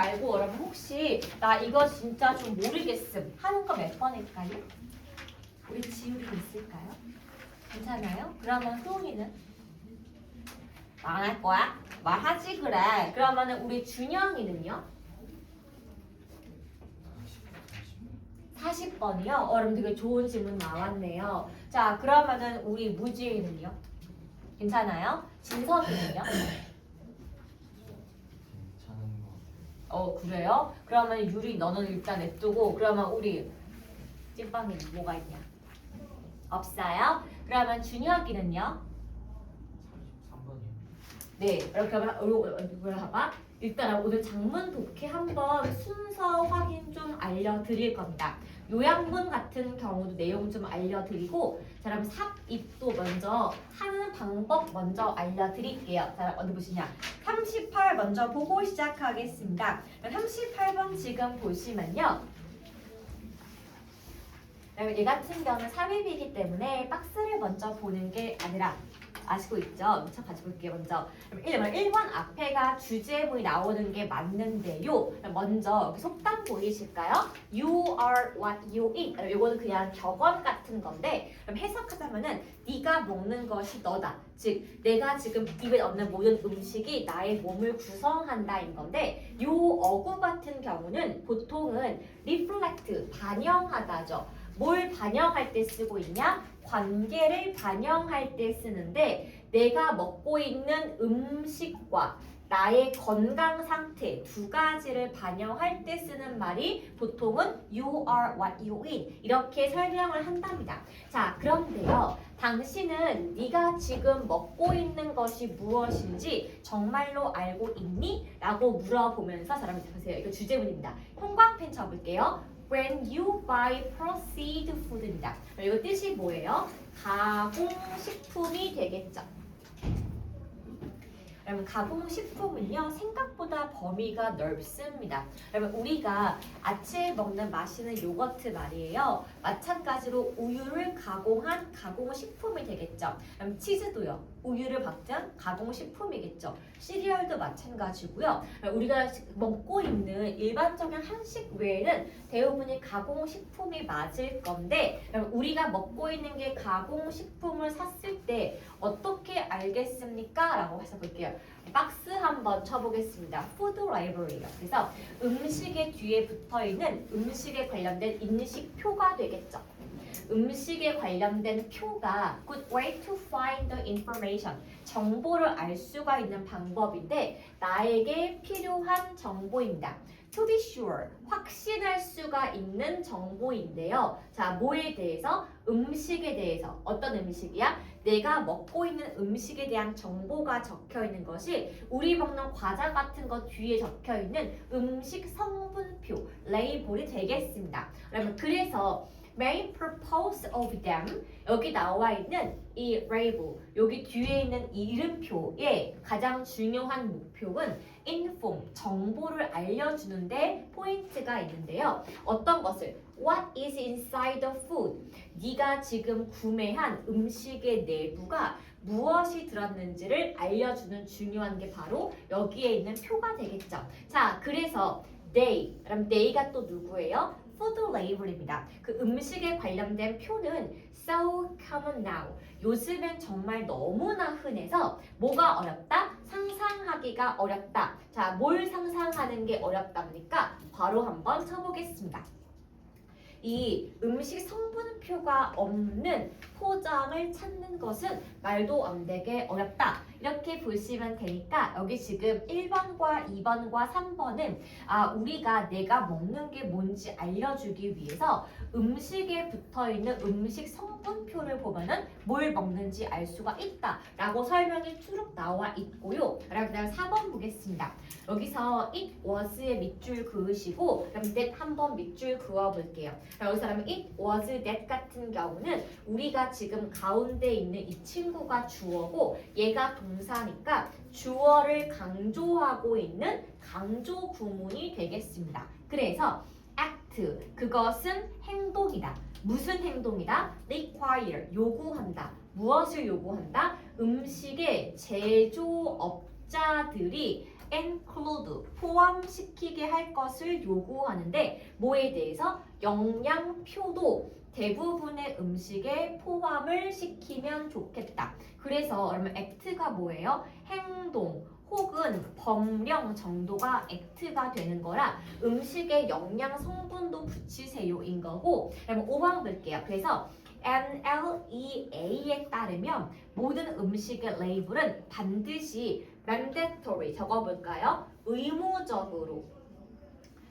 말고 여러분 혹시 나 이거 진짜 좀 모르겠음 하는 거 몇 번일까요? 우리 지우리도 있을까요? 괜찮아요? 그러면 소은이는? 안 할 거야? 말하지 그래. 그러면은 우리 준영이는요? 40번이요? 여러분 되게 좋은 질문 나왔네요. 자, 그러면은 우리 무지은은요? 괜찮아요? 진석이는요? 괜찮은 거 같아요. 그래요? 그러면 유리 너는 일단 냅두고 그러면 우리 찐빵이는 뭐가 있냐? 없어요? 그러면 준혁이는요? 43번이요. 네, 이렇게 봐봐. 일단 오늘 장문 독해 한번 순서 확인 좀 알려드릴 겁니다. 요양문 같은 경우도 내용 좀 알려드리고, 자, 그럼 삽입도 먼저 하는 방법 먼저 알려드릴게요. 자, 어디 보시냐? 38 먼저 보고 시작하겠습니다. 38번 지금 보시면요. 얘 같은 경우는 삽입이기 때문에 박스를 먼저 보는 게 아니라 아시고 있죠? 자, 같이 볼게요. 먼저 1번 앞에가 주제문이 나오는 게 맞는데요. 먼저 여기 속담 보이실까요? You are what you eat. 이거는 그냥 격언 같은 건데, 그럼 해석하자면은 네가 먹는 것이 너다. 즉 내가 지금 입에 넣는 모든 음식이 나의 몸을 구성한다인 건데, 요 어구 같은 경우는 보통은 reflect 반영하다죠. 뭘 반영할 때 쓰고 있냐? 관계를 반영할 때 쓰는데, 내가 먹고 있는 음식과 나의 건강 상태 두 가지를 반영할 때 쓰는 말이 보통은 you are what you eat 이렇게 설명을 한답니다. 자, 그런데요. 당신은 네가 지금 먹고 있는 것이 무엇인지 정말로 알고 있니? 라고 물어보면서 사람이 보세요. 이거 주제문입니다. 형광펜 쳐볼게요. When you buy processed food입니다. 이거 뜻이 뭐예요? 가공식품이 되겠죠. 여러분 가공식품은요 생각보다 범위가 넓습니다. 여러분 우리가 아침에 먹는 마시는 요거트 말이에요. 마찬가지로 우유를 가공한 가공식품이 되겠죠. 그럼 치즈도요. 우유를 박자한 가공식품이겠죠. 시리얼도 마찬가지고요. 우리가 먹고 있는 일반적인 한식 외에는 대부분이 가공식품이 맞을 건데, 우리가 먹고 있는 게 가공식품을 샀을 때 어떻게 알겠습니까? 라고 해서 볼게요. 박스 한번 쳐보겠습니다. 푸드 라이브러리요. 그래서 음식의 뒤에 붙어있는 음식에 관련된 인식표가 되겠죠. 음식에 관련된 표가 good way to find the information. 정보를 알 수가 있는 방법인데 나에게 필요한 정보입니다. To be sure, 확신할 수가 있는 정보인데요. 자, 뭐에 대해서? 음식에 대해서. 어떤 음식이야? 내가 먹고 있는 음식에 대한 정보가 적혀 있는 것이 우리 먹는 과자 같은 것 뒤에 적혀 있는 음식 성분표, 레이블이 되겠습니다. 여러분, 그래서 main purpose of them 여기 나와 있는 이 label 여기 뒤에 있는 이 이름표의 가장 중요한 목표는 inform 정보를 알려주는데 포인트가 있는데요. 어떤 것을 what is inside the food 네가 지금 구매한 음식의 내부가 무엇이 들었는지를 알려주는 중요한 게 바로 여기에 있는 표가 되겠죠. 자, 그래서 they 그럼 they가 또 누구예요? 푸드 레이블입니다. 그 음식에 관련된 표는 so common now. 요즘엔 정말 너무나 흔해서 뭐가 어렵다? 상상하기가 어렵다. 자, 뭘 상상하는 게 어렵답니까? 바로 한번 쳐보겠습니다. 이 음식 성분표가 없는 포장을 찾는 것은 말도 안 되게 어렵다. 이렇게 보시면 되니까 여기 지금 1번과 2번과 3번은 우리가 내가 먹는 게 뭔지 알려주기 위해서 음식에 붙어있는 음식 성분표를 보면은 뭘 먹는지 알 수가 있다 라고 설명이 쭉 나와 있고요. 그다음 4번 보겠습니다. 여기서 it was의 밑줄 그으시고 그럼 that 한번 밑줄 그어볼게요. 여기서 그러면 it was that 같은 경우는 우리가 지금 가운데 있는 이 친구가 주어고 얘가 동사니까 주어를 강조하고 있는 강조 구문이 되겠습니다. 그래서 act 그것은 행동이다. 무슨 행동이다? require 요구한다. 무엇을 요구한다? 음식의 제조업자들이 include 포함시키게 할 것을 요구하는데 뭐에 대해서 영양표도 대부분의 음식에 포함을 시키면 좋겠다. 그래서 그러면 act가 뭐예요? 행동 혹은 법령 정도가 act가 되는 거라 음식에 영양 성분도 붙이세요인 거고. 그러면 5번 볼게요. 그래서 NLEA에 따르면 모든 음식의 레이블은 반드시 mandatory 적어볼까요? 의무적으로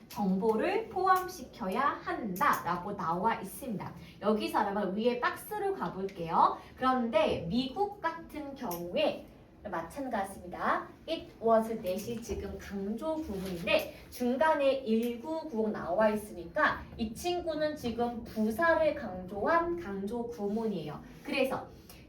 정보를 포함시켜야 한다라고 나와 있습니다. 여기서 여러분 위에 박스로 가볼게요. 그런데 미국 같은 경우에 마찬가지입니다. It was that이 지금 강조 부분인데 중간에 1990 나와 있으니까 이 친구는 지금 부사를 강조한 강조 구문이에요. 그래서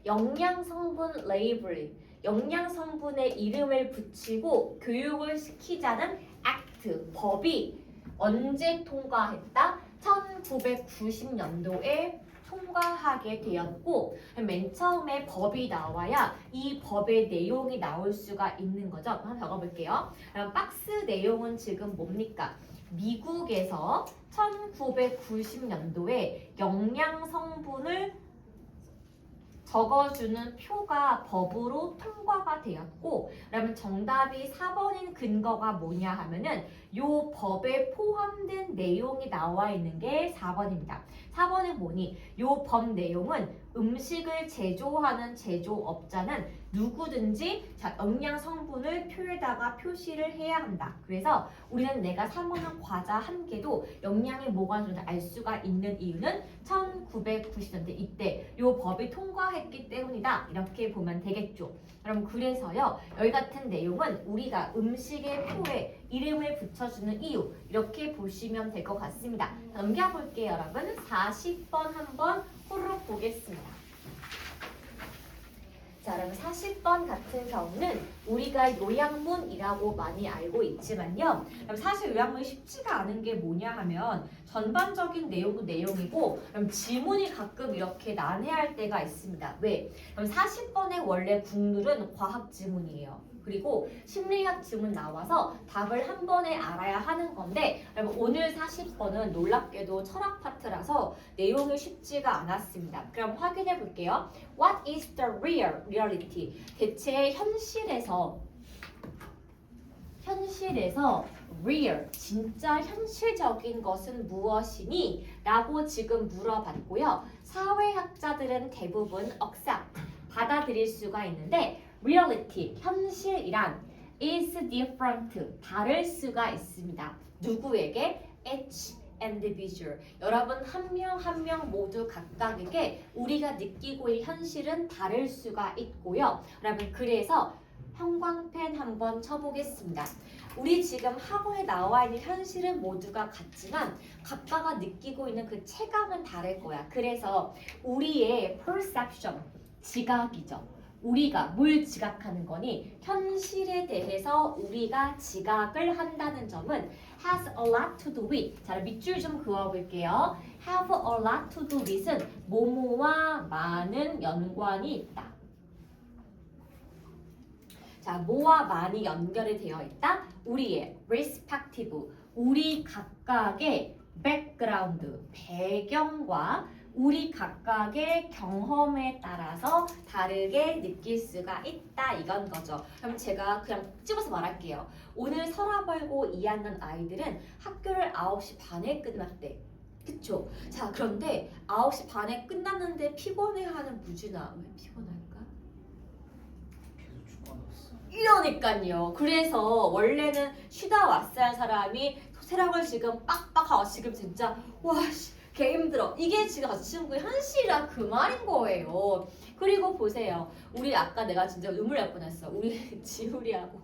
영양 성분 레이블링, 영양 성분의 이름을 붙이고 교육을 시키자는 액트, 법이 언제 통과했다? 1990년도에 통과하게 되었고 맨 처음에 법이 나와야 이 법의 내용이 나올 수가 있는 거죠. 한번 적어볼게요. 그럼 박스 내용은 지금 뭡니까? 미국에서 1990년도에 영양 성분을 적어주는 표가 법으로 통과가 되었고 그러면 정답이 4번인 근거가 뭐냐 하면은 요 법에 포함된 내용이 나와 있는 게 4번입니다. 4번은 뭐니? 요 법 내용은 음식을 제조하는 제조업자는 누구든지 영양 성분을 표에다가 표시를 해야 한다. 그래서 우리는 내가 사 먹는 과자 한 개도 영양이 뭐가 좋은지 알 수가 있는 이유는 1990년대 이때 요 법이 통과했기 때문이다. 이렇게 보면 되겠죠. 그럼 그래서요. 여기 같은 내용은 우리가 음식의 표에 이름을 붙여주는 이유 이렇게 보시면 될 것 같습니다. 넘겨볼게요. 여러분 40번 한번 후루룩 보겠습니다. 자, 그럼 40번 같은 경우는 우리가 요약문이라고 많이 알고 있지만요. 그럼 사실 요약문이 쉽지가 않은 게 뭐냐 하면 전반적인 내용도 내용이고 그럼 지문이 가끔 이렇게 난해할 때가 있습니다. 왜? 그럼 40번의 원래 국룰은 과학 지문이에요. 그리고 심리학 지문 나와서 답을 한 번에 알아야 하는 건데 그럼 오늘 40번은 놀랍게도 철학 파트라서 내용이 쉽지가 않았습니다. 그럼 확인해 볼게요. What is the real reality? 대체 현실에서 real, 진짜 현실적인 것은 무엇이니? 라고 지금 물어봤고요. 사회학자들은 대부분 accept, 받아들일 수가 있는데 reality, 현실이란 is different, 다를 수가 있습니다. 누구에게? each individual. 여러분 한 명 한 명 모두 각각에게 우리가 느끼고 있는 현실은 다를 수가 있고요. 여러분 그래서 형광펜 한번 쳐보겠습니다. 우리 지금 학원에 나와 있는 현실은 모두가 같지만 각각가 느끼고 있는 그 체감은 다를 거야. 그래서 우리의 perception, 지각이죠. 우리가 뭘 지각하는 거니? 현실에 대해서 우리가 지각을 한다는 점은 has a lot to do with. 자, 밑줄 좀 그어볼게요. have a lot to do with은 뭐뭐와 많은 연관이 있다. 자, 뭐와 많이 연결이 되어 있다? 우리의 respective, 우리 각각의 background, 배경과 우리 각각의 경험에 따라서 다르게 느낄 수가 있다 이건 거죠. 그럼 제가 그냥 집어서 말할게요. 오늘 서라벌고 2학년 아이들은 학교를 9시 반에 끝났대. 그쵸? 자, 그런데 9시 반에 끝났는데 피곤해하는 무진아. 왜 피곤할까? 계속 죽어놨어. 이러니까요. 그래서 원래는 쉬다 왔어야 할 사람이 세락을 지금 빡빡하고 지금 진짜 와씨 개 힘들어. 이게 지금 같이 친구의 현실이라 그 말인 거예요. 그리고 보세요. 우리 아까 내가 진짜 눈물 날 뻔했어. 우리 지우리하고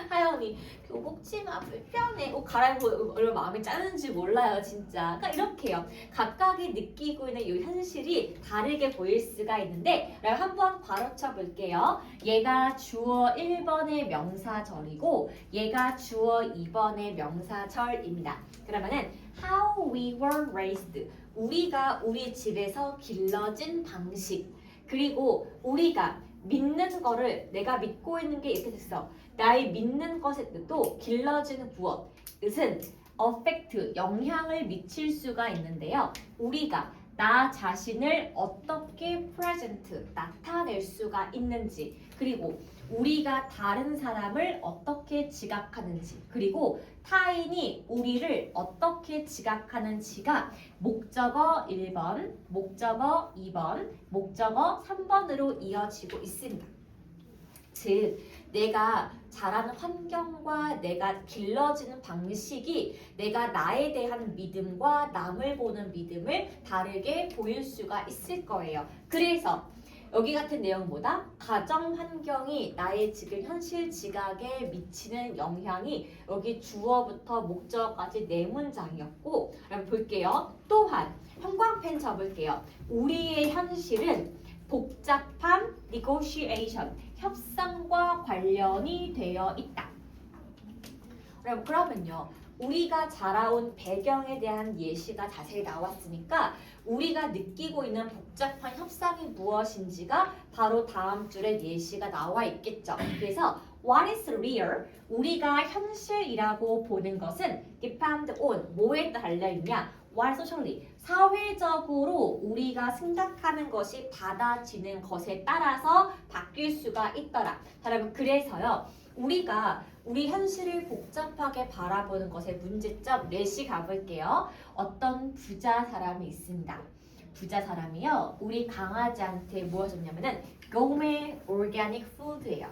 하연이 교복 치마 불편해. 옷 갈아입고 얼마나 마음이 짜는지 몰라요 진짜. 그러니까 이렇게요. 각각이 느끼고 있는 이 현실이 다르게 보일 수가 있는데 한번 바로 쳐볼게요. 얘가 주어 1번의 명사절이고 얘가 주어 2번의 명사절입니다. 그러면은 How we were raised, 우리가 우리 집에서 길러진 방식, 그리고 우리가 믿는 거를 내가 믿고 있는 게 이렇게 됐어. 나의 믿는 것의 뜻도 길러지는 무엇, 뜻은 affect, 영향을 미칠 수가 있는데요. 우리가 나 자신을 어떻게 present, 나타낼 수가 있는지, 그리고 우리가 다른 사람을 어떻게 지각하는지, 그리고 타인이 우리를 어떻게 지각하는지가 목적어 1번, 목적어 2번, 목적어 3번으로 이어지고 있습니다. 즉, 내가 자라는 환경과 내가 길러지는 방식이 내가 나에 대한 믿음과 남을 보는 믿음을 다르게 보일 수가 있을 거예요. 그래서 여기 같은 내용보다 가정 환경이 나의 지금 현실 지각에 미치는 영향이 여기 주어부터 목적어까지 네 문장이었고, 그럼 볼게요. 또한 형광펜 접을게요. 우리의 현실은 복잡한 negotiation, 협상과 관련이 되어 있다. 그러면요. 우리가 자라온 배경에 대한 예시가 자세히 나왔으니까 우리가 느끼고 있는 복잡한 협상이 무엇인지가 바로 다음 줄에 예시가 나와 있겠죠. 그래서 what is real? 우리가 현실이라고 보는 것은 depend on, 뭐에 달려있냐? what socially? 사회적으로 우리가 생각하는 것이 받아지는 것에 따라서 바뀔 수가 있더라. 자, 여러분 그래서요. 우리가 우리 현실을 복잡하게 바라보는 것의 문제점 4시 가볼게요. 어떤 부자 사람이 있습니다. 부자 사람이요. 우리 강아지한테 무엇을 줬냐면은 고메 오르가닉 푸드예요.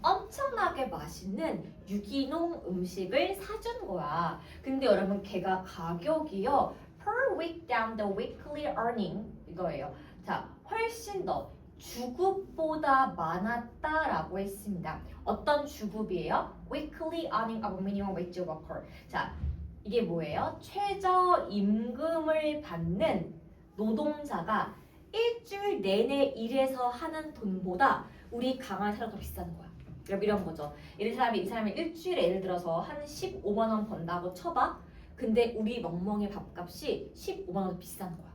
엄청나게 맛있는 유기농 음식을 사준 거야. 근데 여러분 걔가 가격이요. per week down the weekly earning 이거예요. 자, 훨씬 더 주급보다 많았다라고 했습니다. 어떤 주급이에요? Weekly earning of minimum wage worker. 자, 이게 뭐예요? 최저 임금을 받는 노동자가 일주일 내내 일해서 하는 돈보다 우리 강한 사람이 더 비싼 거야. 이런 거죠. 이 사람이 일주일에 예를 들어서 한 15만 원 번다고 쳐봐. 근데 우리 멍멍이 밥값이 15만 원 비싼 거야.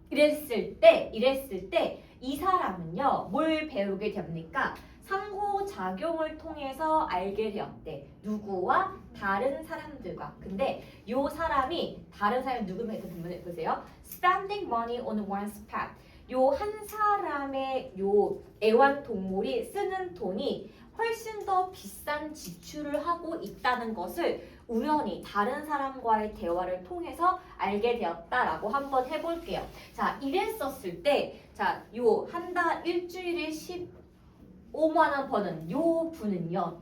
이랬을 때 이 사람은요 뭘 배우게 됩니까? 상호작용을 통해서 알게 되었대. 누구와? 다른 사람들과. 근데 요 사람이 다른 사람이 누구면 보세요. Spending money on one's pet. 요 한 사람의 요 애완동물이 쓰는 돈이 훨씬 더 비싼 지출을 하고 있다는 것을 우연히 다른 사람과의 대화를 통해서 알게 되었다라고 한번 해볼게요. 자, 이랬었을 때, 자, 요 한 달 일주일에 15만 원 버는 요 분은요,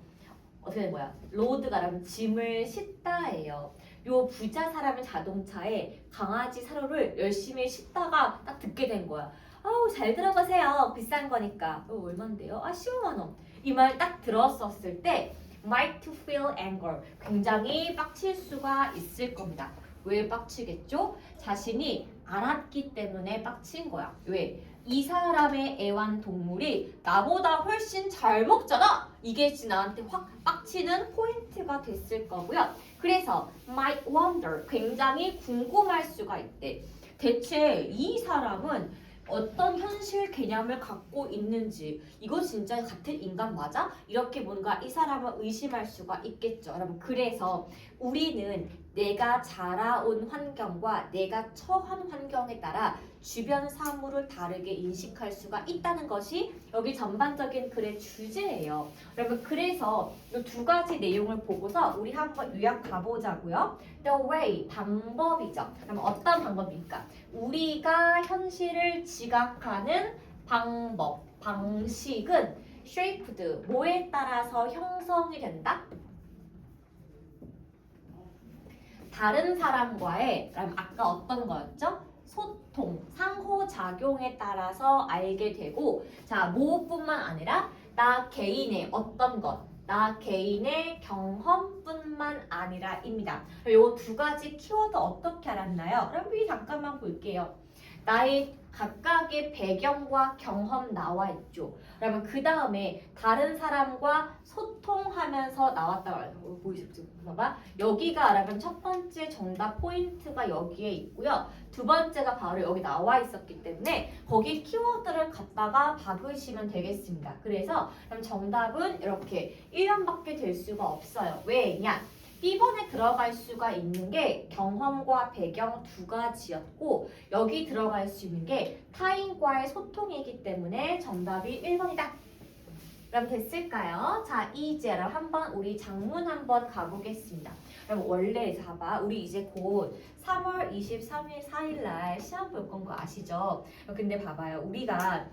어떻게 된 거야? 로드가라면 짐을 싣다예요. 요 부자 사람의 자동차에 강아지 사료를 열심히 싣다가 딱 듣게 된 거야. 아우 잘 들어보세요. 비싼 거니까. 얼만데요? 15만 원. 이 말 딱 들었었을 때 might feel anger. 굉장히 빡칠 수가 있을 겁니다. 왜 빡치겠죠? 자신이 알았기 때문에 빡친 거야. 왜? 이 사람의 애완동물이 나보다 훨씬 잘 먹잖아. 이게 나한테 확 빡치는 포인트가 됐을 거고요. 그래서 might wonder. 굉장히 궁금할 수가 있대. 대체 이 사람은 어떤 현실 개념을 갖고 있는지, 이거 진짜 같은 인간 맞아? 이렇게 뭔가 이 사람을 의심할 수가 있겠죠. 여러분 그래서 우리는 내가 자라온 환경과 내가 처한 환경에 따라 주변 사물을 다르게 인식할 수가 있다는 것이 여기 전반적인 글의 주제예요. 여러분 그래서 이 두 가지 내용을 보고서 우리 한번 요약 가보자고요. The way, 방법이죠. 그럼 어떤 방법일까? 우리가 현실을 지각하는 방법, 방식은 shaped, 뭐에 따라서 형성이 된다? 다른 사람과의, 아까 어떤 거였죠? 소통, 상호작용에 따라서 알게 되고, 자, 뭐뿐만 아니라 나 개인의 어떤 것, 나 개인의 경험뿐만 아니라입니다. 이 두 가지 키워드 어떻게 알았나요? 그럼 잠깐만 볼게요. 나의 각각의 배경과 경험 나와 있죠. 그러면 그 다음에 다른 사람과 소통하면서 나왔다고 해요. 보이시죠? 봐봐. 여기가 그러면 첫 번째 정답 포인트가 여기에 있고요. 두 번째가 바로 여기 나와 있었기 때문에 거기 키워드를 갖다가 박으시면 되겠습니다. 그래서 그럼 정답은 이렇게 1번밖에 될 수가 없어요. 왜냐? B번에 들어갈 수가 있는 게 경험과 배경 두 가지였고 여기 들어갈 수 있는 게 타인과의 소통이기 때문에 정답이 1번이다. 그럼 됐을까요? 자, 이제 한번 우리 장문 한번 가보겠습니다. 그럼 원래 봐봐. 우리 이제 곧 3월 23일 4일날 시험 볼 건 거 아시죠? 근데 봐봐요. 우리가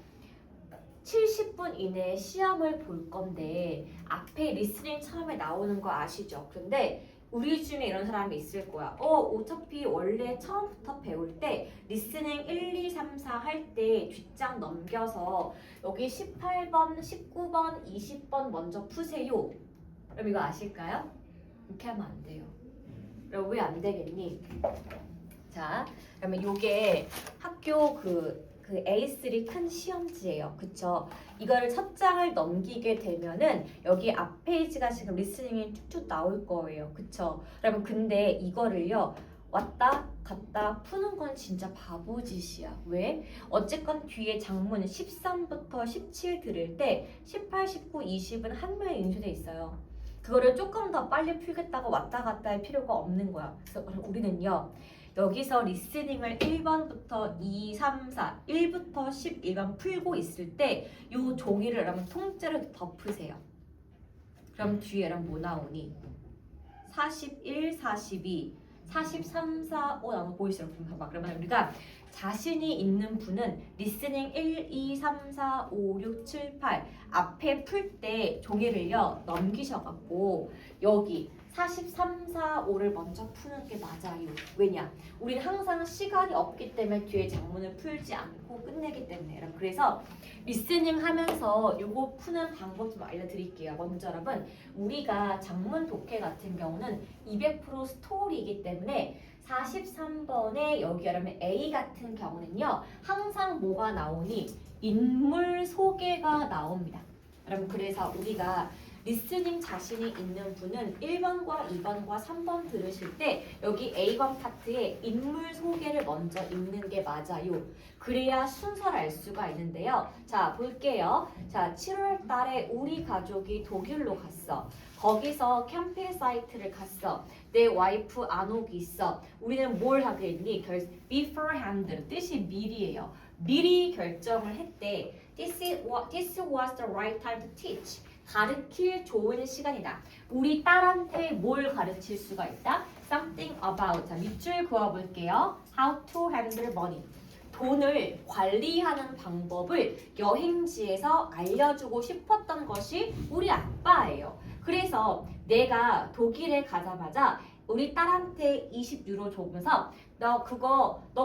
70분 이내에 시험을 볼 건데 앞에 리스닝 처음에 나오는 거 아시죠? 근데 우리 중에 이런 사람이 있을 거야. 어차피 원래 처음부터 배울 때 리스닝 1, 2, 3, 4 할 때 뒷장 넘겨서 여기 18번, 19번, 20번 먼저 푸세요. 그럼 이거 아실까요? 이렇게 하면 안 돼요. 그럼 왜 안 되겠니? 자, 그러면 요게 학교 그 A3 큰 시험지예요. 그쵸? 이거를 첫 장을 넘기게 되면은 여기 앞 페이지가 지금 리스닝이 툭툭 나올 거예요. 그쵸? 여러분 근데 이거를요. 왔다 갔다 푸는 건 진짜 바보짓이야. 왜? 어쨌건 뒤에 장문 13부터 17 들을 때 18, 19, 20은 한 명에 인수돼 있어요. 그거를 조금 더 빨리 풀겠다고 왔다 갔다 할 필요가 없는 거야. 그래서 우리는요. 여기서 리스닝을 1번부터 2, 3, 4, 1부터 11번 풀고 있을 때 이 종이를 여러분 통째로 덮으세요. 그럼 뒤에 여러분 뭐 나오니? 41, 42, 43, 4, 5 나오는 거 보이시죠? 그러면 우리가 자신이 있는 분은 리스닝 1, 2, 3, 4, 5, 6, 7, 8 앞에 풀 때 종이를요 넘기셔갖고 여기 43, 4, 5를 먼저 푸는 게 맞아요. 왜냐? 우리는 항상 시간이 없기 때문에 뒤에 장문을 풀지 않고 끝내기 때문에. 그래서 리스닝 하면서 요거 푸는 방법 좀 알려드릴게요. 먼저 여러분, 우리가 장문 독해 같은 경우는 200% 스토리이기 때문에 43번에 여기 여러분 A 같은 경우는요. 항상 뭐가 나오니? 인물 소개가 나옵니다. 여러분 그래서 우리가 리스닝 자신이 있는 분은 1번과 2번과 3번 들으실 때 여기 A1 파트에 인물 소개를 먼저 읽는 게 맞아요. 그래야 순서를 알 수가 있는데요. 자, 볼게요. 자, 7월 달에 우리 가족이 독일로 갔어. 거기서 캠핑 사이트를 갔어. 내 와이프 안 오기 있어. 우리는 뭘 하게 했니? beforehand 뜻이 미리예요. 미리 결정을 했대. This was the right time to teach. 가르칠 좋은 시간이다. 우리 딸한테 뭘 가르칠 수가 있다? Something about. 자, 밑줄 그어볼게요. How to handle money. 돈을 관리하는 방법을 여행지에서 알려주고 싶었던 것이 우리 아빠예요. 그래서 내가 독일에 가자마자 우리 딸한테 20유로 줘면서 너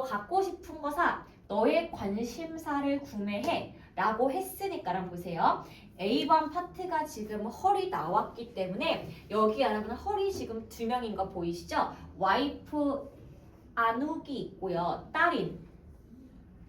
갖고 싶은 거 사. 너의 관심사를 구매해. 라고 했으니까랑 보세요. A1 파트가 지금 헐이 나왔기 때문에 여기 여러분 헐이 지금 2명인 거 보이시죠? 와이프 안욱이 있고요. 딸인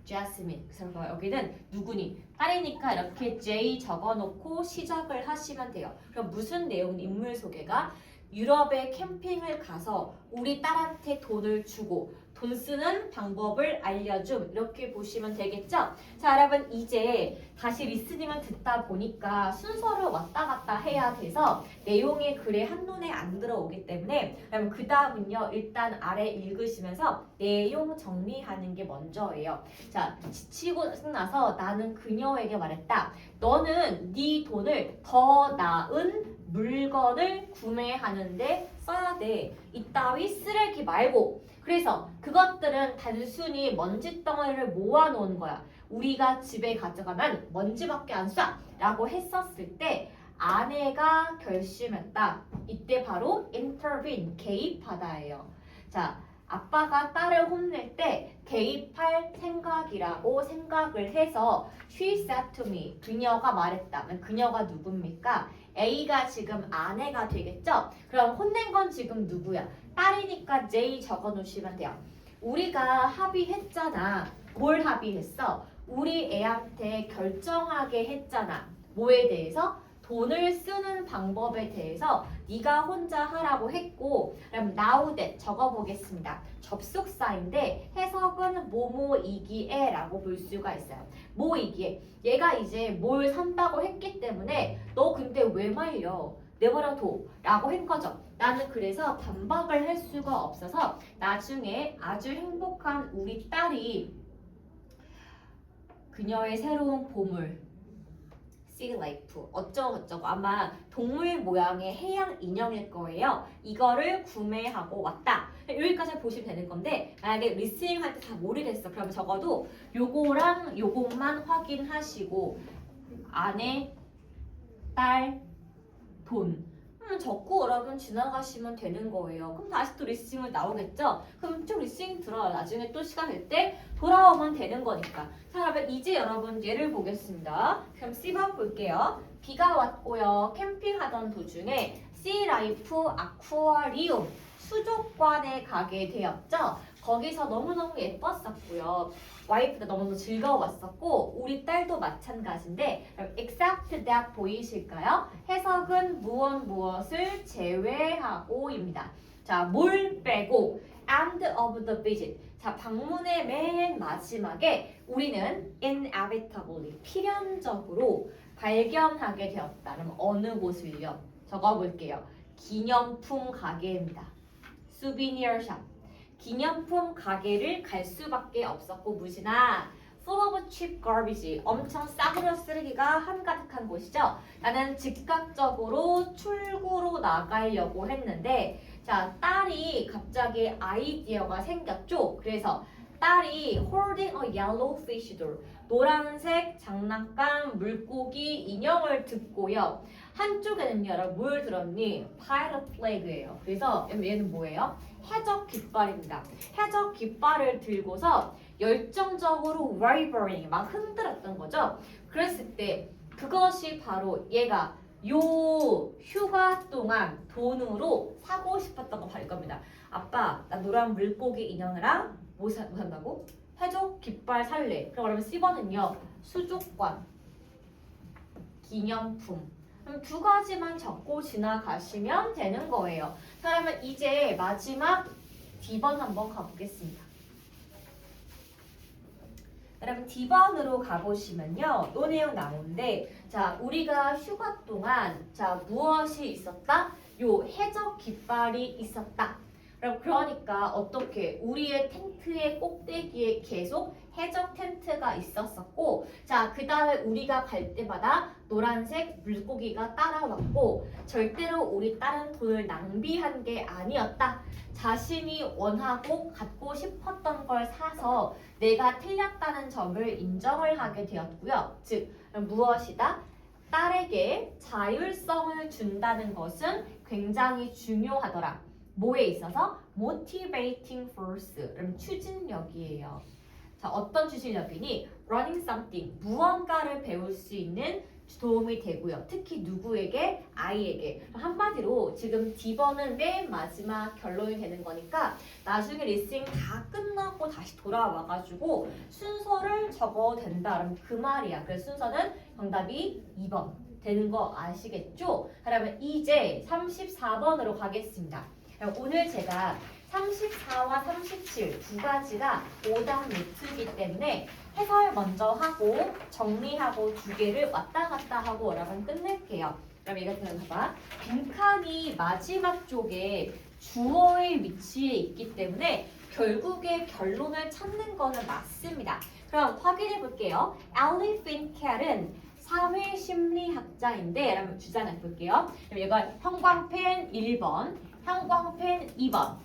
제스민. 그래서 여기는 누구니? 딸이니까 이렇게 J 적어놓고 시작을 하시면 돼요. 그럼 무슨 내용 인물 소개가? 유럽에 캠핑을 가서 우리 딸한테 돈을 주고 돈 쓰는 방법을 알려줌. 이렇게 보시면 되겠죠? 자, 여러분 이제 다시 리스닝을 듣다 보니까 순서를 왔다 갔다 해야 돼서 내용이 글에 한눈에 안 들어오기 때문에 그럼 그 다음은요. 일단 아래 읽으시면서 내용 정리하는 게 먼저예요. 자, 지치고 나서 나는 그녀에게 말했다. 너는 네 돈을 더 나은 물건을 구매하는데 써야 돼. 이따위 쓰레기 말고. 그래서 그것들은 단순히 먼지 덩어리를 모아놓은 거야. 우리가 집에 가져가면 먼지밖에 안 쏴! 라고 했었을 때 아내가 결심했다. 이때 바로 intervene, 개입하다예요. 자, 아빠가 딸을 혼낼 때 개입할 생각이라고 생각을 해서 she said to me, 그녀가 말했다. 그녀가 누굽니까? A가 지금 아내가 되겠죠? 그럼 혼낸 건 지금 누구야? 딸이니까 J 적어놓으시면 돼요. 우리가 합의했잖아. 뭘 합의했어? 우리 애한테 결정하게 했잖아. 뭐에 대해서? 돈을 쓰는 방법에 대해서 네가 혼자 하라고 했고, 그럼 now that 적어보겠습니다. 접속사인데 해석은 뭐뭐이기에 라고 볼 수가 있어요. 뭐이기에. 얘가 이제 뭘 산다고 했기 때문에 너 근데 왜 말려? 내버려둬 라고 한 거죠. 나는 그래서 반박을 할 수가 없어서 나중에 아주 행복한 우리 딸이 그녀의 새로운 보물 sea life 어쩌고저쩌고 아마 동물 모양의 해양 인형일 거예요. 이거를 구매하고 왔다. 여기까지 보시면 되는 건데 만약에 리스닝 할 때 다 모르겠어. 그러면 적어도 요거랑 요것만 확인하시고 아내, 딸, 돈 적고 여러분 지나가시면 되는 거예요. 그럼 다시 또 리스닝을 나오겠죠? 그럼 좀 리스닝 들어요. 나중에 또 시간 될 때 돌아오면 되는 거니까. 자, 그러면 이제 여러분 예를 보겠습니다. 그럼 C번 볼게요. 비가 왔고요. 캠핑하던 도중에 Sea Life 아쿠아리움 수족관에 가게 되었죠. 거기서 너무너무 예뻤었고요. 와이프도 너무너무 즐거웠었고 우리 딸도 마찬가지인데 그럼 except that 보이실까요? 해석은 무엇을 제외하고입니다. 자, 뭘 빼고 end of the visit. 자, 방문의 맨 마지막에 우리는 inevitably 필연적으로 발견하게 되었다. 그럼 어느 곳을요? 적어볼게요. 기념품 가게입니다. souvenir shop. 기념품 가게를 갈 수밖에 없었고 무시나 full of cheap garbage 엄청 싸구려 쓰레기가 한가득한 곳이죠. 나는 즉각적으로 출구로 나가려고 했는데 자 딸이 갑자기 아이디어가 생겼죠. 그래서 딸이 holding a yellow fish doll 노란색 장난감 물고기 인형을 듣고요. 한쪽에는요 여러분 뭘 들었니? pirate flag예요. 그래서 얘는 뭐예요? 해적 깃발입니다. 해적 깃발을 들고서 열정적으로 wavering 막 흔들었던 거죠. 그랬을 때 그것이 바로 얘가 요 휴가 동안 돈으로 사고 싶었던 거 발 겁니다. 아빠 나 노란 물고기 인형이랑 뭐 산다고? 해적 깃발 살래. 그러면 C번은요 수족관 기념품 그럼 두 가지만 적고 지나가시면 되는 거예요. 자, 그러면 이제 마지막 D번 한번 가보겠습니다. 여러분 D번으로 가보시면요. 요 내용 나오는데 자 우리가 휴가 동안 자 무엇이 있었다? 요 해적 깃발이 있었다. 그러니까 어떻게 우리의 텐트의 꼭대기에 계속 해적 텐트가 있었었고 자 그 다음에 우리가 갈 때마다 노란색 물고기가 따라왔고 절대로 우리 딸은 돈을 낭비한 게 아니었다. 자신이 원하고 갖고 싶었던 걸 사서 내가 틀렸다는 점을 인정을 하게 되었고요. 즉 무엇이다? 딸에게 자율성을 준다는 것은 굉장히 중요하더라. 뭐에 있어서? motivating force, 추진력이에요. 자, 어떤 추진력이니? learning something, 무언가를 배울 수 있는 도움이 되고요. 특히 누구에게? 아이에게. 한마디로 지금 D번은 맨 마지막 결론이 되는 거니까 나중에 리스닝 다 끝나고 다시 돌아와가지고 순서를 적어도 된다. 그럼 그 말이야. 그래서 순서는 정답이 2번 되는 거 아시겠죠? 그러면 이제 34번으로 가겠습니다. 오늘 제가 34와 37 두 가지가 오답 노트이기 때문에 해설 먼저 하고 정리하고 두 개를 왔다 갔다 하고 여러분 끝낼게요. 그럼 이거 들어봐. 빈칸이 마지막 쪽에 주어의 위치에 있기 때문에 결국에 결론을 찾는 거는 맞습니다. 그럼 확인해 볼게요. 엘리 핀켈은 사회심리학자인데 여러분 주장해 볼게요. 그럼 이건 형광펜 1번, 형광펜 2번.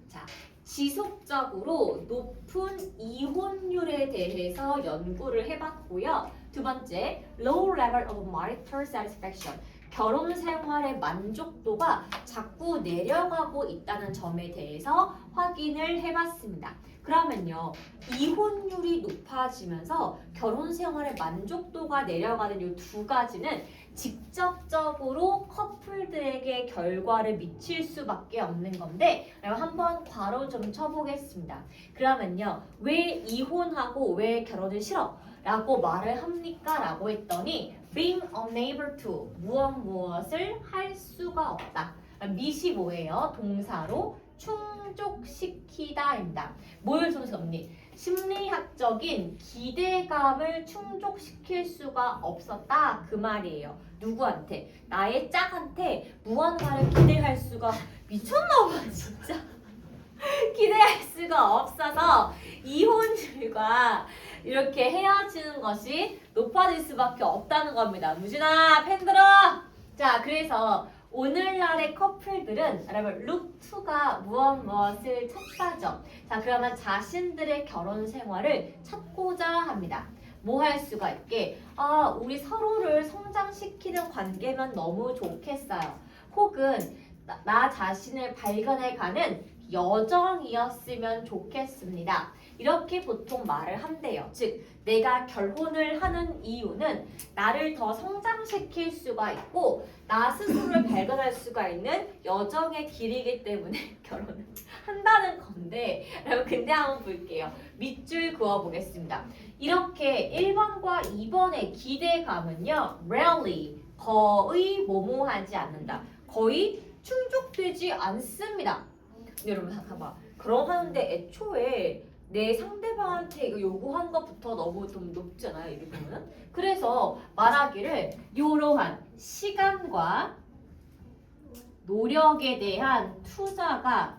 자, 지속적으로 높은 이혼율에 대해서 연구를 해봤고요. 두 번째, low level of marital satisfaction. 결혼 생활의 만족도가 자꾸 내려가고 있다는 점에 대해서 확인을 해봤습니다. 그러면요, 이혼율이 높아지면서 결혼 생활의 만족도가 내려가는 이 두 가지는 직접적으로 커플들에게 결과를 미칠 수밖에 없는 건데, 한번 괄호 좀 쳐보겠습니다. 그러면요, 왜 이혼하고 왜 결혼을 싫어? 라고 말을 합니까? 라고 했더니 being unable to 무엇을 할 수가 없다. 미시 뭐예요? 동사로 충족시키다입니다. 뭘 손수 없니? 심리학적인 기대감을 충족시킬 수가 없었다 그 말이에요. 누구한테? 나의 짝한테 무언가를 기대할 수가 미쳤나봐 진짜. 기대할 수가 없어서 이혼율과 이렇게 헤어지는 것이 높아질 수밖에 없다는 겁니다. 무진아 펜 들어! 자, 그래서 오늘날의 커플들은 여러분 루트가 무엇을 찾다죠. 자, 그러면 자신들의 결혼 생활을 찾고자 합니다. 뭐 할 수가 있게? 우리 서로를 성장시키는 관계면 너무 좋겠어요. 혹은 나 자신을 발견해가는 여정이었으면 좋겠습니다. 이렇게 보통 말을 한대요. 즉, 내가 결혼을 하는 이유는 나를 더 성장시킬 수가 있고 나 스스로를 발견할 수가 있는 여정의 길이기 때문에 결혼을 한다는 건데, 여러분 근데 한번 볼게요. 밑줄 그어보겠습니다. 이렇게 1번과 2번의 기대감은요, rarely, 거의 모모하지 않는다. 거의 충족되지 않습니다. 근데 여러분 잠깐만, 그럼 하는데 애초에 내 상대방한테 이거 요구한 것부터 너무 좀 높지 않아요? 이렇게 보면. 그래서 말하기를 이러한 시간과 노력에 대한 투자가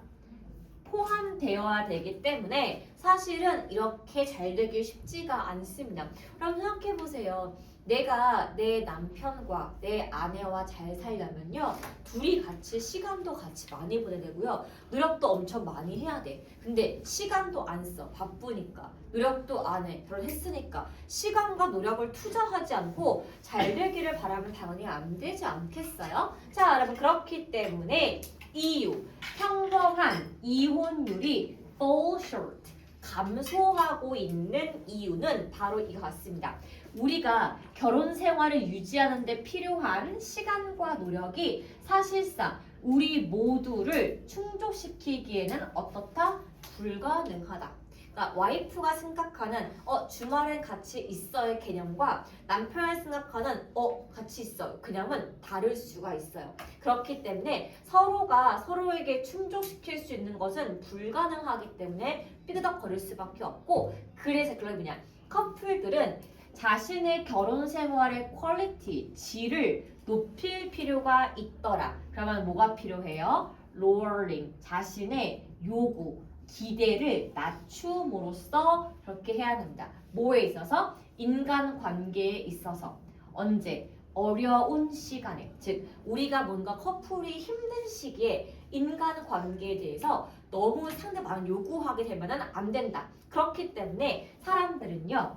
포함되어야 되기 때문에 사실은 이렇게 잘 되기 쉽지가 않습니다. 그럼 생각해보세요. 내가 내 남편과 내 아내와 잘 살려면요, 둘이 같이 시간도 같이 많이 보내야 되고요, 노력도 엄청 많이 해야 돼. 근데 시간도 안 써. 바쁘니까. 노력도 안 해. 결혼했으니까. 시간과 노력을 투자하지 않고 잘 되기를 바라면 당연히 안 되지 않겠어요? 자, 여러분 그렇기 때문에 이유, 평범한 이혼율이 fall short, 감소하고 있는 이유는 바로 이거 같습니다. 우리가 결혼 생활을 유지하는 데 필요한 시간과 노력이 사실상 우리 모두를 충족시키기에는 어떻다? 불가능하다. 그러니까 와이프가 생각하는 주말엔 같이 있어의 개념과 남편이 생각하는 같이 있어요 개념은 다를 수가 있어요. 그렇기 때문에 서로가 서로에게 충족시킬 수 있는 것은 불가능하기 때문에 삐그덕거릴 수밖에 없고, 그래서 그런 뭐냐, 커플들은 자신의 결혼 생활의 퀄리티, 질을 높일 필요가 있더라. 그러면 뭐가 필요해요? lowering, 자신의 요구, 기대를 낮춤으로써 그렇게 해야 됩니다. 뭐에 있어서? 인간관계에 있어서. 언제? 어려운 시간에. 즉 우리가 뭔가 커플이 힘든 시기에 인간관계에 대해서 너무 상대방을 요구하게 되면 안 된다. 그렇기 때문에 사람들은요,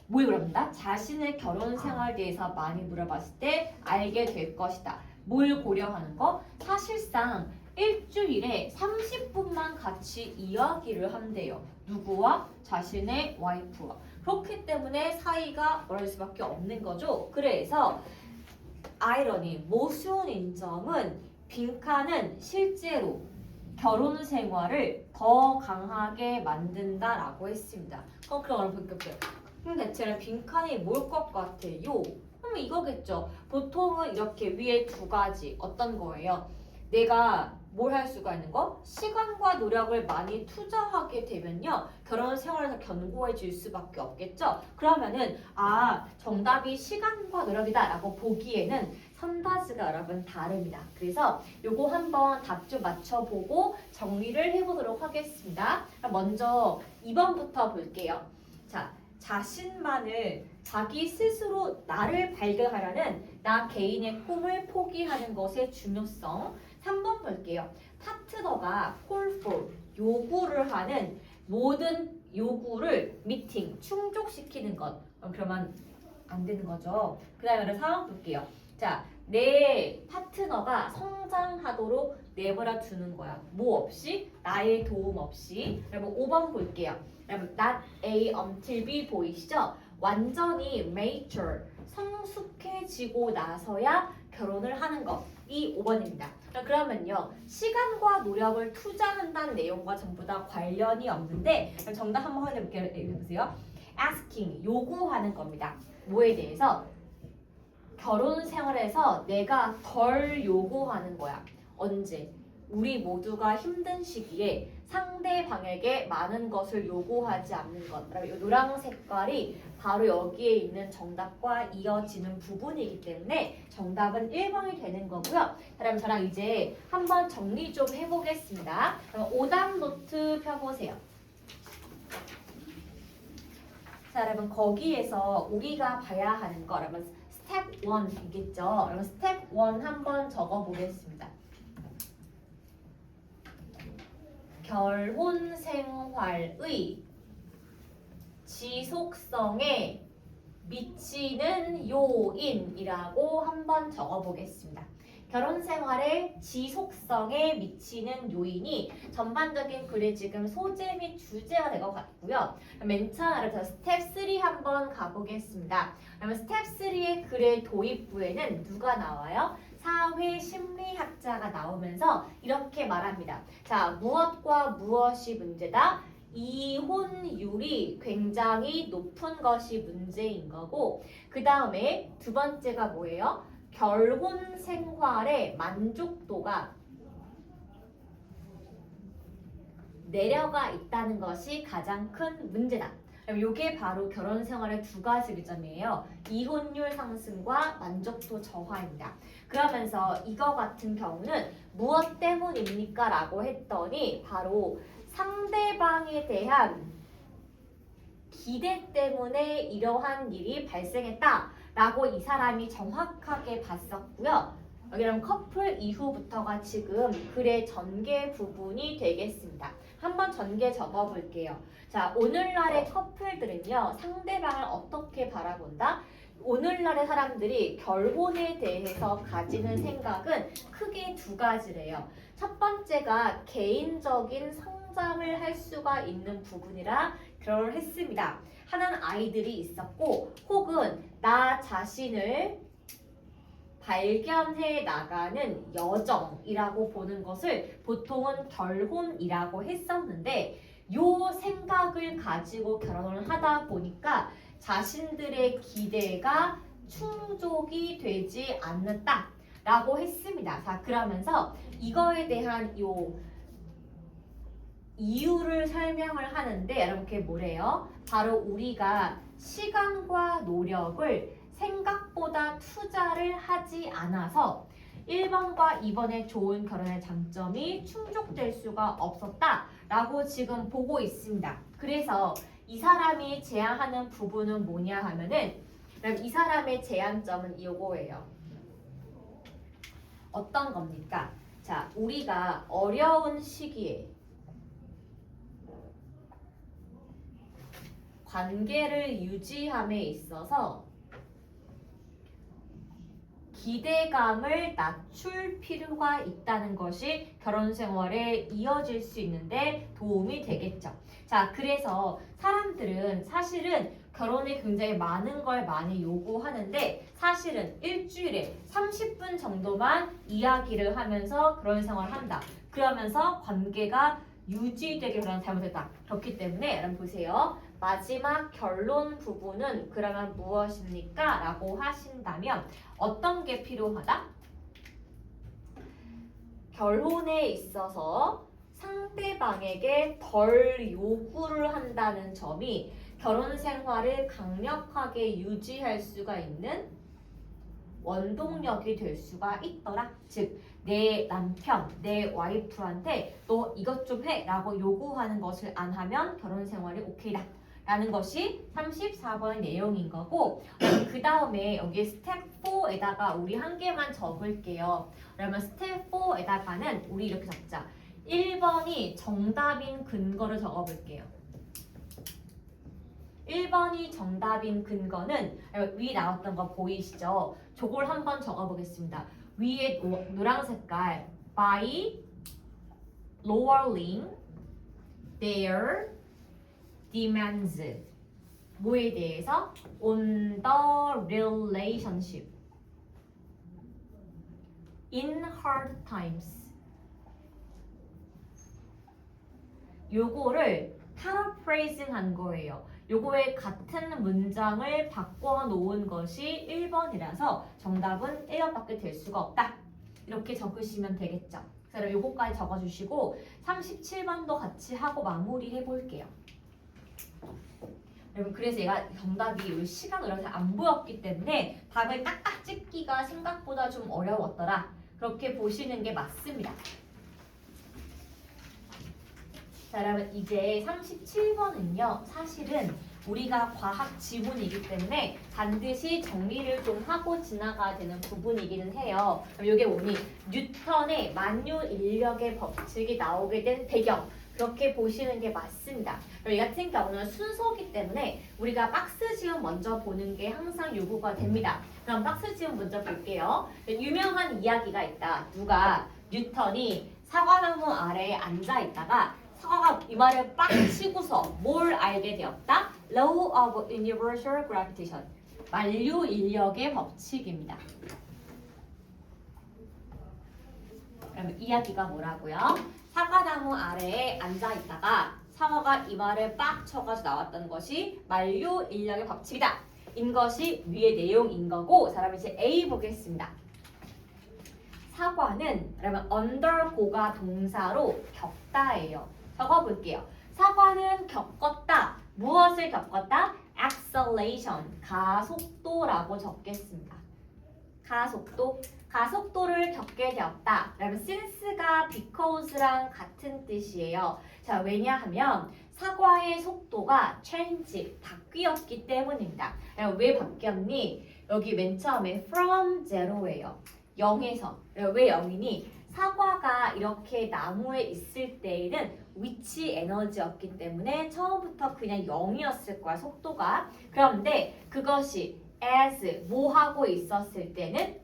뭘 물어본다? 자신의 결혼 생활에 대해서 많이 물어봤을 때 알게 될 것이다. 뭘 고려하는 거? 사실상 일주일에 30분만 같이 이야기를 한대요. 누구와? 자신의 와이프와. 그렇기 때문에 사이가 멀어질 수밖에 없는 거죠. 그래서 아이러니, 모순인 점은 빈칸은 실제로 결혼 생활을 더 강하게 만든다라고 했습니다. 그럼 볼게요. 그럼 대체는 빈칸이 뭘 것 같아요? 그럼 이거겠죠. 보통은 이렇게 위에 두 가지 어떤 거예요? 내가 뭘 할 수가 있는 거? 시간과 노력을 많이 투자하게 되면요, 결혼 생활에서 견고해질 수밖에 없겠죠. 그러면은 정답이 시간과 노력이다 라고 보기에는 선다지가 여러분 다릅니다. 그래서 요거 한번 답 좀 맞춰보고 정리를 해보도록 하겠습니다. 먼저 2번부터 볼게요. 자, 자신만을, 자기 스스로 나를 발견하려는 나 개인의 꿈을 포기하는 것의 중요성. 3번 볼게요. 파트너가 call for, 요구를 하는 모든 요구를 미팅, 충족시키는 것. 그러면 안 되는 거죠. 그 다음에 4번 볼게요. 자, 내 파트너가 성장하도록 내버려 두는 거야. 뭐 없이? 나의 도움 없이. 여러분 5번 볼게요. 여러분 not A until B 보이시죠? 완전히 mature, 성숙해지고 나서야 결혼을 하는 것. 이 5번입니다. 그러면요. 시간과 노력을 투자한다는 내용과 전부 다 관련이 없는데 정답 한번 확인해 볼게요. 해보세요. asking, 요구하는 겁니다. 뭐에 대해서? 결혼 생활에서 내가 덜 요구하는 거야. 언제? 우리 모두가 힘든 시기에 상대방에게 많은 것을 요구하지 않는 것. 이 노랑 색깔이 바로 여기에 있는 정답과 이어지는 부분이기 때문에 정답은 1번이 되는 거고요. 그럼 저랑 이제 한번 정리 좀 해보겠습니다. 그럼 오답 노트 펴보세요. 자, 여러분 거기에서 우리가 봐야 하는 거, 여러분 스텝 1이겠죠. 여러분 스텝 1 한번 적어보겠습니다. 결혼 생활의 지속성에 미치는 요인이라고 한번 적어보겠습니다. 결혼 생활의 지속성에 미치는 요인이 전반적인 글의 지금 소재 및 주제가 될 것 같고요. 맨 처음에 스텝 3 한번 가보겠습니다. 그러면 스텝 3의 글의 도입부에는 누가 나와요? 사회 심리학자가 나오면서 이렇게 말합니다. 자, 무엇과 무엇이 문제다? 이혼율이 굉장히 높은 것이 문제인 거고, 그 다음에 두 번째가 뭐예요? 결혼 생활의 만족도가 내려가 있다는 것이 가장 큰 문제다. 이게 바로 결혼 생활의 두 가지 지점이에요. 이혼율 상승과 만족도 저하입니다. 그러면서 이거 같은 경우는 무엇 때문입니까? 라고 했더니 바로 상대방에 대한 기대 때문에 이러한 일이 발생했다 라고 이 사람이 정확하게 봤었고요. 여기는 커플 이후부터가 지금 글의 전개 부분이 되겠습니다. 한번 전개 적어볼게요. 자, 오늘날의 커플들은요, 상대방을 어떻게 바라본다? 오늘날의 사람들이 결혼에 대해서 가지는 생각은 크게 두 가지래요. 첫 번째가 개인적인 성장을 할 수가 있는 부분이라 결혼을 했습니다. 하는 아이들이 있었고, 혹은 나 자신을 발견해 나가는 여정이라고 보는 것을 보통은 결혼이라고 했었는데, 요 생각을 가지고 결혼을 하다 보니까 자신들의 기대가 충족이 되지 않는다 라고 했습니다. 자, 그러면서 이거에 대한 요 이유를 설명을 하는데, 여러분 그게 뭐래요? 바로 우리가 시간과 노력을 생각보다 투자를 하지 않아서 1번과 2번의 좋은 결혼의 장점이 충족될 수가 없었다 라고 지금 보고 있습니다. 그래서 이 사람이 제안하는 부분은 뭐냐 하면은, 이 사람의 제안점은 이거예요. 어떤 겁니까? 자, 우리가 어려운 시기에 관계를 유지함에 있어서 기대감을 낮출 필요가 있다는 것이 결혼 생활에 이어질 수 있는데 도움이 되겠죠. 자, 그래서 사람들은 사실은 결혼에 굉장히 많은 걸 많이 요구하는데, 사실은 일주일에 30분 정도만 이야기를 하면서 결혼 생활을 한다. 그러면서 관계가 유지되게 그런 잘못했다. 그렇기 때문에 여러분 보세요. 마지막 결론 부분은 그러면 무엇입니까? 라고 하신다면 어떤 게 필요하다? 결혼에 있어서 상대방에게 덜 요구를 한다는 점이 결혼 생활을 강력하게 유지할 수가 있는 원동력이 될 수가 있더라. 즉, 내 남편, 내 와이프한테 너 이것 좀 해 라고 요구하는 것을 안 하면 결혼 생활이 오케이다 라는 것이 34번의 내용인 거고, 그 다음에 여기 스텝 4에다가 우리 한 개만 적을게요. 그러면 스텝 4에다가는 우리 이렇게 적자. 1번이 정답인 근거를 적어볼게요. 1번이 정답인 근거는 위 나왔던 거 보이시죠? 저걸 한번 적어보겠습니다. 위에 노란 색깔 by lowering their demands 뭐에 대해서? on the relationship in hard times 요거를 paraphrasing 한 거예요. 요거의 같은 문장을 바꿔 놓은 것이 1번이라서 정답은 1번밖에 될 수가 없다. 이렇게 적으시면 되겠죠. 그래서 요거까지 적어주시고 37번도 같이 하고 마무리 해볼게요. 여러분 그래서 얘가 정답이 시간으로 안 보였기 때문에 답을 딱딱 찍기가 생각보다 좀 어려웠더라. 그렇게 보시는 게 맞습니다. 자 여러분 이제 37번은요 사실은 우리가 과학 지문이기 때문에 반드시 정리를 좀 하고 지나가야 되는 부분이기는 해요. 이게 뭐니? 뉴턴의 만유인력의 법칙이 나오게 된 배경 그렇게 보시는 게 맞습니다. 이 같은 경우는 순서기 때문에 우리가 박스 지문 먼저 보는 게 항상 요구가 됩니다. 그럼 박스 지문 먼저 볼게요. 유명한 이야기가 있다. 누가 뉴턴이 사과나무 아래에 앉아 있다가 사과가 이마를 빡 치고서 뭘 알게 되었다? Law of Universal Gravitation. 만류 인력의 법칙입니다. 그럼 이야기가 뭐라고요? 사과나무 아래에 앉아 있다가 사과가 이마를 빡 쳐가지고 나왔던 것이 만류 인력의 법칙이다. 인 것이 위의 내용인 거고, 사람 이제 A 보겠습니다. 사과는 여러분 undergo가 동사로 겪다예요. 적어볼게요. 사과는 겪었다. 무엇을 겪었다? acceleration, 가속도라고 적겠습니다. 가속도, 가속도를 겪게 되었다. 그러면 since가 because랑 같은 뜻이에요. 자, 왜냐하면 사과의 속도가 change, 바뀌었기 때문입니다. 왜 바뀌었니? 여기 맨 처음에 from zero예요. 0에서. 왜 0이니? 사과가 이렇게 나무에 있을 때에는 위치 에너지였기 때문에 처음부터 그냥 0이었을 거야, 속도가. 그런데 그것이 as 뭐 하고 있었을 때는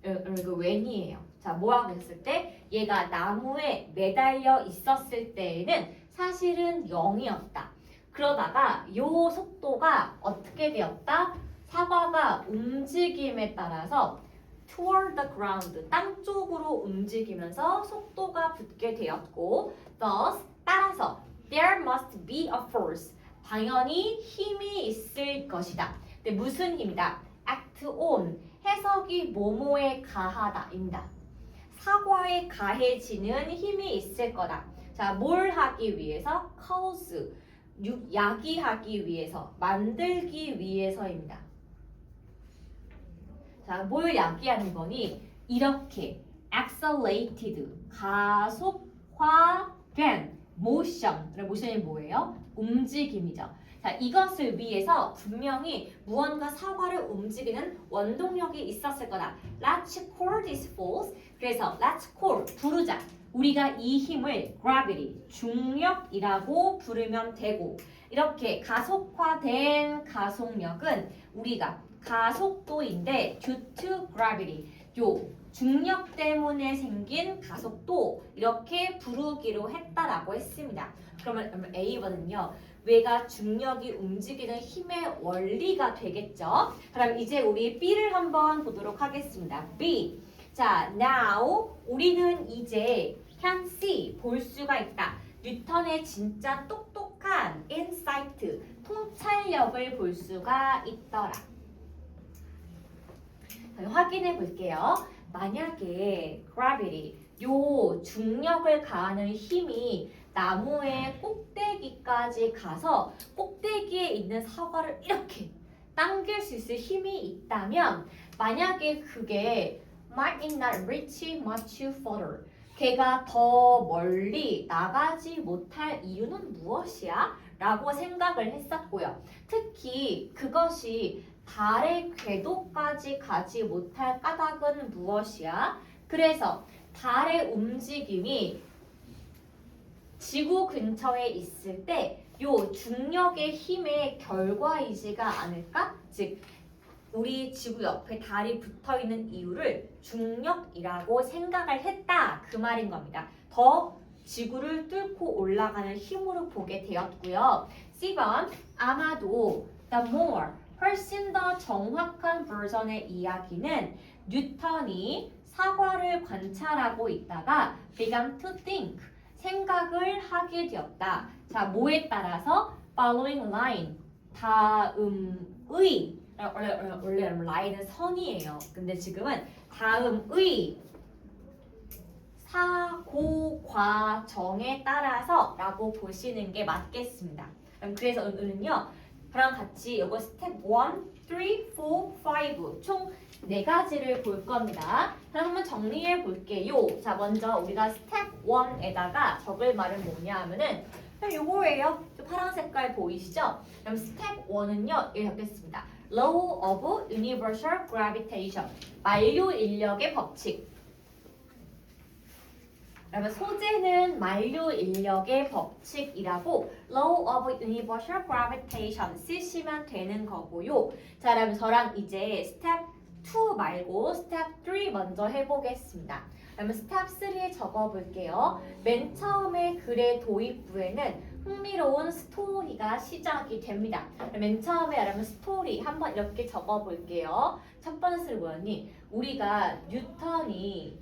when이에요. 자, 뭐 하고 있을 때? 얘가 나무에 매달려 있었을 때에는 사실은 0이었다. 그러다가 이 속도가 어떻게 되었다? 사과가 움직임에 따라서 toward the ground, 땅 쪽으로 움직이면서 속도가 붙게 되었고, thus, 따라서 there must be a force, 당연히 힘이 있을 것이다. 근데 무슨 힘이다? act on, 해석이 뭐뭐에 가하다입니다. 사과에 가해지는 힘이 있을 거다. 자, 뭘 하기 위해서? cause, 야기하기 위해서, 만들기 위해서입니다. 자, 뭘 야기하는 거니? 이렇게 accelerated, 가속화된 motion. motion이 뭐예요? 움직임이죠. 자, 이것을 위해서 분명히 무언가 사과를 움직이는 원동력이 있었을 거다. Let's call this force. 그래서 let's call, 부르자. 우리가 이 힘을 gravity, 중력이라고 부르면 되고, 이렇게 가속화된 가속력은 우리가 가속도인데 due to gravity, 요 중력 때문에 생긴 가속도 이렇게 부르기로 했다라고 했습니다. 그러면 A번은요. 왜가 중력이 움직이는 힘의 원리가 되겠죠. 그럼 이제 우리 B를 한번 보도록 하겠습니다. B. 자, now 우리는 이제 can see, 볼 수가 있다. 뉴턴의 진짜 똑똑한 insight, 통찰력을 볼 수가 있더라. 확인해 볼게요. 만약에 gravity, 요 중력을 가하는 힘이 나무의 꼭대기까지 가서 꼭대기에 있는 사과를 이렇게 당길 수 있을 힘이 있다면, 만약에 그게 might not reach much further, 걔가 더 멀리 나가지 못할 이유는 무엇이야? 라고 생각을 했었고요. 특히 그것이 달의 궤도까지 가지 못할 까닭은 무엇이야? 그래서 달의 움직임이 지구 근처에 있을 때 요 중력의 힘의 결과이지가 않을까? 즉 우리 지구 옆에 달이 붙어 있는 이유를 중력이라고 생각을 했다 그 말인 겁니다. 더 지구를 뚫고 올라가는 힘으로 보게 되었고요. C번 아마도 the more 훨씬 더 정확한 버전의 이야기는 뉴턴이 사과를 관찰하고 있다가 began to think 생각을 하게 되었다. 자, 뭐에 따라서 following line 다음의 원래 라인은 선이에요. 근데 지금은 다음의 사고 과정에 따라서라고 보시는 게 맞겠습니다. 그래서 오늘은요, 저랑 같이 이거 스텝 1, 3, 4, 5 총 4가지를 볼 겁니다. 그럼 한번 정리해 볼게요. 자, 먼저 우리가 스텝 1에다가 적을 말은 뭐냐 하면은 요거예요. 파란 색깔 보이시죠? 그럼 스텝 1은요, 이렇게 적겠습니다. Law of Universal Gravitation, 만류 인력의 법칙. 그러면 소재는 만류 인력의 법칙이라고 Law of Universal Gravitation 쓰시면 되는 거고요. 자, 그러면 저랑 이제 스텝 2 말고 스텝 3 먼저 해보겠습니다. 그러면 스텝 3에 적어볼게요. 맨 처음에 글의 도입부에는 흥미로운 스토리가 시작이 됩니다. 맨 처음에 여러분 스토리 한번 이렇게 적어볼게요. 첫 번째는 뭐였니? 우리가 뉴턴이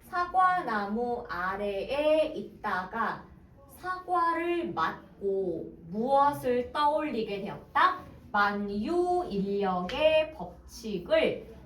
사과나무 아래에 있다가 사과를 맞고 무엇을 떠올리게 되었다? 만유 인력의 법칙을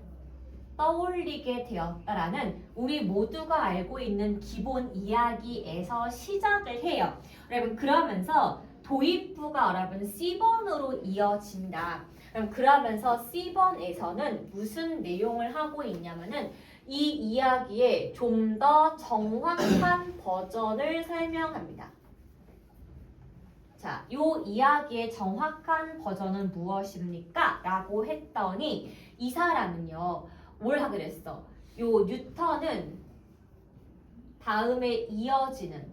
떠올리게 되었다라는 우리 모두가 알고 있는 기본 이야기에서 시작을 해요. 여러분 그러면서 도입부가 여러분 C번으로 이어진다. 그러면서 C번에서는 무슨 내용을 하고 있냐면은 이 이야기의 좀 더 정확한 버전을 설명합니다. 자, 이 이야기의 정확한 버전은 무엇입니까? 라고 했더니 이 사람은요, 뭘 하게 됐어? 요 뉴턴은 다음에 이어지는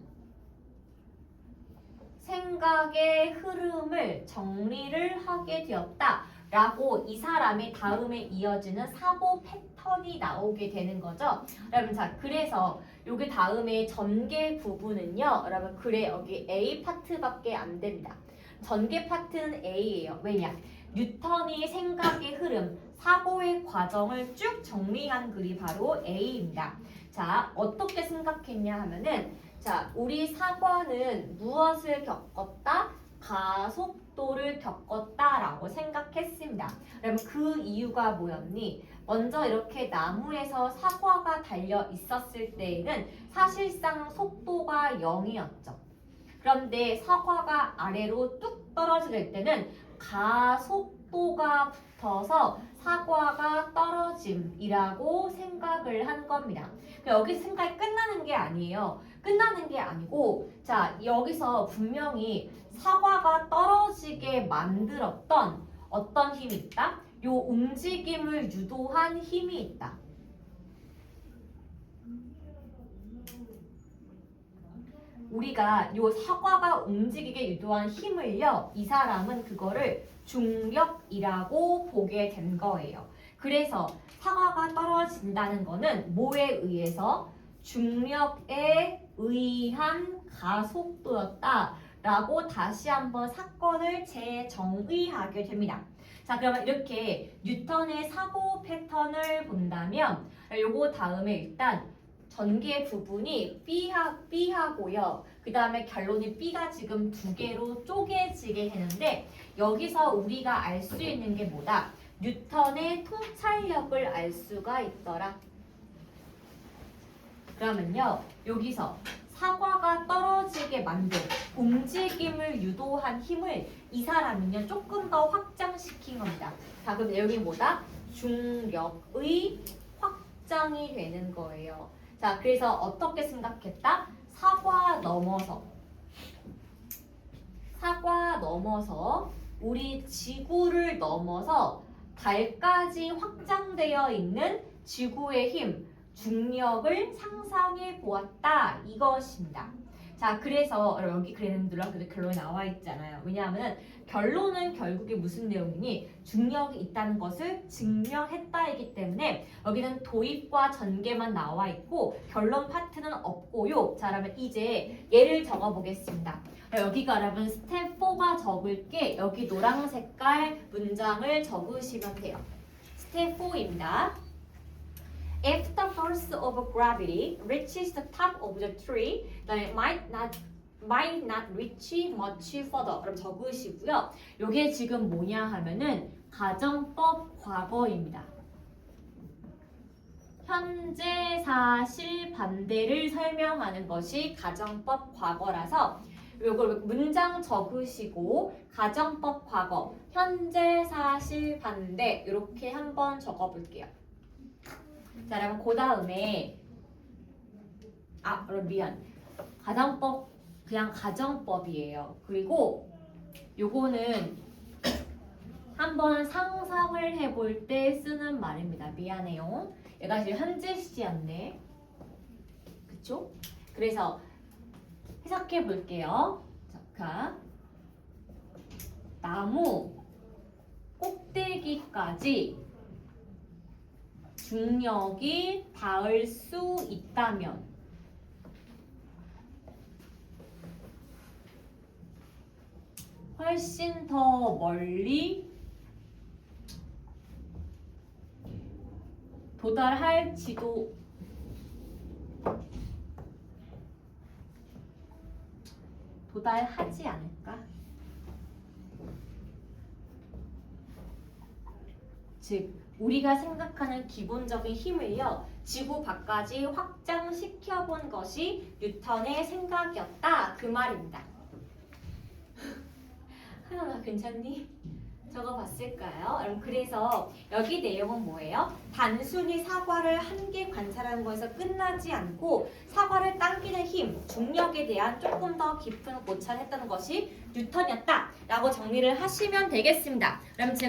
생각의 흐름을 정리를 하게 되었다. 라고 이 사람의 다음에 이어지는 사고 패턴이 나오게 되는 거죠. 여러분 자 그래서 요게 다음에 전개 부분은요. 여러분 글에 여기 A 파트밖에 안 됩니다. 전개 파트는 A예요. 왜냐? 뉴턴이 생각의 흐름, 사고의 과정을 쭉 정리한 글이 바로 A입니다. 자 어떻게 생각했냐 하면은 자 우리 사과는 무엇을 겪었다? 가속도를 겪었다라고 생각했습니다. 여러분 그 이유가 뭐였니? 먼저 이렇게 나무에서 사과가 달려 있었을 때에는 사실상 속도가 0이었죠. 그런데 사과가 아래로 뚝 떨어질 때는 가속도가 붙어서 사과가 떨어짐이라고 생각을 한 겁니다. 여기서 생각이 끝나는 게 아니에요. 끝나는 게 아니고 자 여기서 분명히 사과가 떨어지게 만들었던 어떤 힘이 있다? 요 움직임을 유도한 힘이 있다. 우리가 요 사과가 움직이게 유도한 힘을요, 이 사람은 그거를 중력이라고 보게 된 거예요. 그래서 사과가 떨어진다는 거는 뭐에 의해서? 중력에 의한 가속도였다. 라고 다시 한번 사건을 재정의하게 됩니다. 자, 그러면 이렇게 뉴턴의 사고 패턴을 본다면 요거 다음에 일단 전개 부분이 B하고요. 그 다음에 결론이 B가 지금 2개로 쪼개지게 되는데 여기서 우리가 알 수 있는 게 뭐다? 뉴턴의 통찰력을 알 수가 있더라. 그러면요. 여기서 사과가 떨어지게 만든 움직임을 유도한 힘을 이 사람은요 조금 더 확장시킨 겁니다. 자, 그럼 여기 뭐다? 중력의 확장이 되는 거예요. 자, 그래서 어떻게 생각했다? 사과 넘어서 우리 지구를 넘어서 달까지 확장되어 있는 지구의 힘, 중력을 상상해 보았다 이것입니다. 자, 그래서 여기 그랬는데도 결론이 나와 있잖아요. 왜냐하면 결론은 결국에 무슨 내용이니 중력이 있다는 것을 증명했다이기 때문에 여기는 도입과 전개만 나와 있고 결론 파트는 없고요. 자, 그러면 이제 예를 적어 보겠습니다. 여기가 여러분 스텝 4가 적을 게 여기 노란 색깔 문장을 적으시면 돼요. 스텝 4입니다. If the force of gravity reaches the top of the tree, then it might not reach much further. 그럼 적으시고요. 이게 지금 뭐냐 하면은 가정법 과거입니다. 현재 사실 반대를 설명하는 것이 가정법 과거라서 요걸 문장 적으시고 가정법 과거, 현재 사실 반대 이렇게 한번 적어볼게요. 자, 여러분 그 다음에 미안. 가정법 그냥 가정법이에요. 그리고 요거는 한번 상상을 해볼 때 쓰는 말입니다. 미안해요. 얘가 지금 현재 시제였네. 그쵸? 그래서 해석해 볼게요. 자, 나무 꼭대기까지 중력이 닿을 수 있다면 훨씬 더 멀리 도달할지도 도달하지 않을까? 즉 우리가 생각하는 기본적인 힘을요 지구 밖까지 확장시켜 본 것이 뉴턴의 생각이었다 그 말입니다. 하연아 괜찮니? 적어봤을까요? 여러분 그래서 여기 내용은 뭐예요? 단순히 사과를 한 개 관찰하는 거에서 끝나지 않고 사과를 당기는 힘, 중력에 대한 조금 더 깊은 고찰을 했다는 것이 뉴턴이었다 라고 정리를 하시면 되겠습니다. 그럼 제가